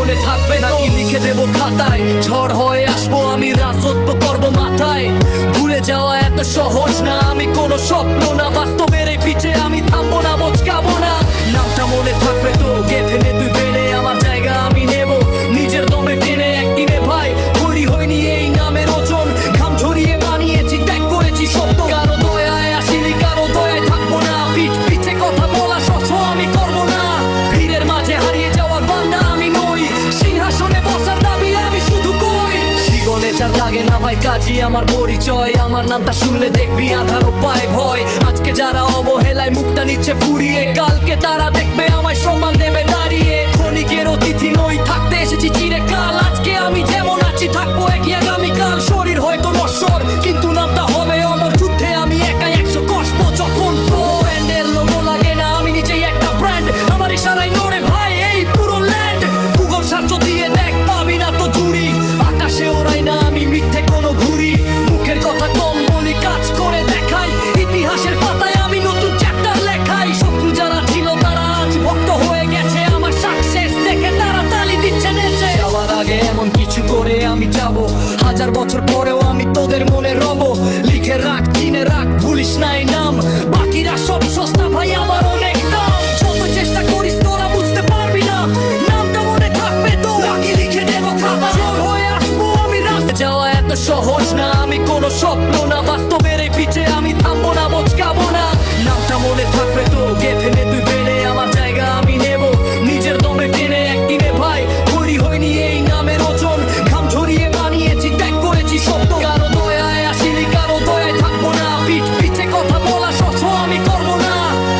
মনে থাকবে নাকি লিখে দেবো খাতায়, ঝড় হয়ে আসবো আমি, রাজত্ব করবো মাথায়। ভুলে যাওয়া এত সহজ না, আমি কোনো স্বপ্ন না, বাস্তবের এই পিছে আমি থামবো না, মচকাবো না। নামটা মনে থাকবে তো, গেঁথে নে তুই বেড়ে, আমার জায়গা আমি নেব নিজের দমে টেনে একদিনে ভাই। তৈরি হয়নি এই নামের ওজন, ঘাম ঝরিয়ে বানিয়েছি, ত্যাগ করেছি সত্য। কারো দয়ায় আসিনি, কারো দয়ায় থাকবো না, পিঠ পিছে কথা বলা সহ্য আমি করবো না। ভিড়ের মাঝে হারিয়ে যাওয়ার বান্দা আমি নই, সিংহাসনে বসার দাবি আমি শুধু কই। জীবনে যার লাগে না ভাই কাজী আমার পরিচয়, আমার নামটা শুনলে দেখবি আধারও পায় ভয়। আজকে যারা অবহেলায় মুখটা নিচ্ছে ফুরিয়ে, কালকে তারা দেখবে আমায় সম্মান দেবে দাঁড়িয়ে। ক্ষণিকের অতিথি নই, থাকতে এসেছি চিরকাল, আজকে আমি যেমন আছি থাকবো একই আগামীকাল। শরীর হয়তো নশ্বর কিন্তু নামটা হবে অমর, যুদ্ধে আমি একাই 100 কষ্ট যখন। ব্র্যান্ডের লোগো লাগে না, আমি নিজেই একটা ব্র্যান্ড, আমার ইশারায় নড়ে ভাই এই পুরো ল্যান্ড। গুগল সার্চ দিয়ে দেখ পাবি না তো জুড়ি, আকাশে ওড়াই না আমি মিথ্যে কোনো ঘুরি। মুখের কথা কম বলি, কাজ করে দেখাই, ইতিহাসের পাতায় আমি নতুন চ্যাপ্টার লেখাই। শত্রু যারা ছিল তারা আজ ভক্ত হয়ে গেছে, আমার সাকসেস দেখে তারা তালি দিচ্ছে নেচে। যাওয়ার আগে এমন কিছু করে আমি যাবো, 1000 বছর পরেও আমি তোদের মনে রব। লিখে রাখ, চিনে রাখ, ভুলিস না এই নাম, বাকিরা সব সস্তা ভাই আমার অনেক দাম। যত চেষ্টা করিস তোরা বুঝতে পারবি না, নামটা মনে থাকবে তো বাকি লিখে দেবো খাতা। হয়ে আসবো আমি রাস্তা, যাওয়া এত সহজ না, আমি কোনো স্বপ্ন না, বাস্তবের এই পিছে আমি থামবো না, মচকাবো না। নামটা মনে থাকবে তো, গেঁথে নে তুই বেড়ে, আমার জায়গা আমি নেব নিজের দমে টেনে একদিনে ভাই। তৈরি হয়নি এই নামের ওজন, ঘাম ঝরিয়ে বানিয়েছি, ত্যাগ করেছি সত্য। কারো দয়ায় আসিনি, কারো দয়ায় থাকবো না, পিঠ পিছে কথা বলা সহ্য আমি করবো না।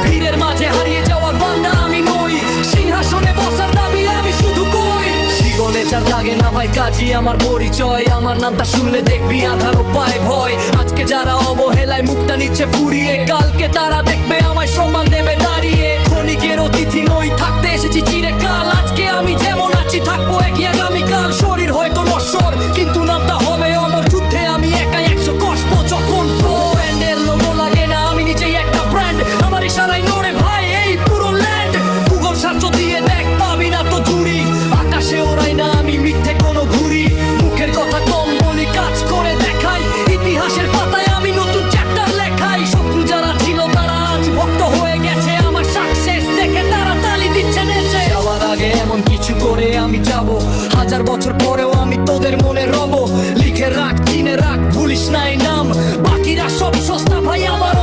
ভিড়ের মাঝে হারিয়ে যাওয়ার বান্দা আমি নই, সিংহাসনে বসার দাবি আমি শুধু কই। জীবনে যার লাগে না ভাই কাজী আমার পরিচয়, আমার নামটা শুনলে দেখবি আধারও পায় ভয়। আজকে যারা অবহেলায় মুখটা নিচ্ছে ফুরিয়ে, কালকে তারা দেখবে আমায় সম্মান দেবে দাঁড়িয়ে। ক্ষণিকের অতিথি নই, থাকতে এসেছি চিরকাল, আজকে আমি যেমন আছি থাকবো একই আগামীকাল। শরীর হয়তো নশ্বর কিন্তু নামটা হবে অমর, যুদ্ধে আমি একাই 100 কষ্ট যখন। ব্র্যান্ডের লোগো লাগে না, আমি নিজেই একটা ব্র্যান্ড, আমার ইশারায় নড়ে ভাই এই পুরো ল্যান্ড। গুগল সার্চ দিয়ে দেখ পাবি না তো জুড়ি, আকাশে ওড়াই না আমি মিথ্যে কোনো ঘুরি। মুখের কথা কম বলি, কাজ করে দেখাই, ইতিহাসের পাতায় আমি নতুন চ্যাপ্টার লেখাই। শত্রু যারা ছিল তারা আজ ভক্ত হয়ে গেছে, আমার সাকসেস দেখে তারা তালি দিচ্ছে নেচে। যাওয়ার আগে এমন কিছু করে আমি যাবো, 1000 বছর পরেও আমি তোদের মনে রব। লিখে রাখ, চিনে রাখ, ভুলিস না এই নাম, বাকিরা সব সস্তা ভাই আমার।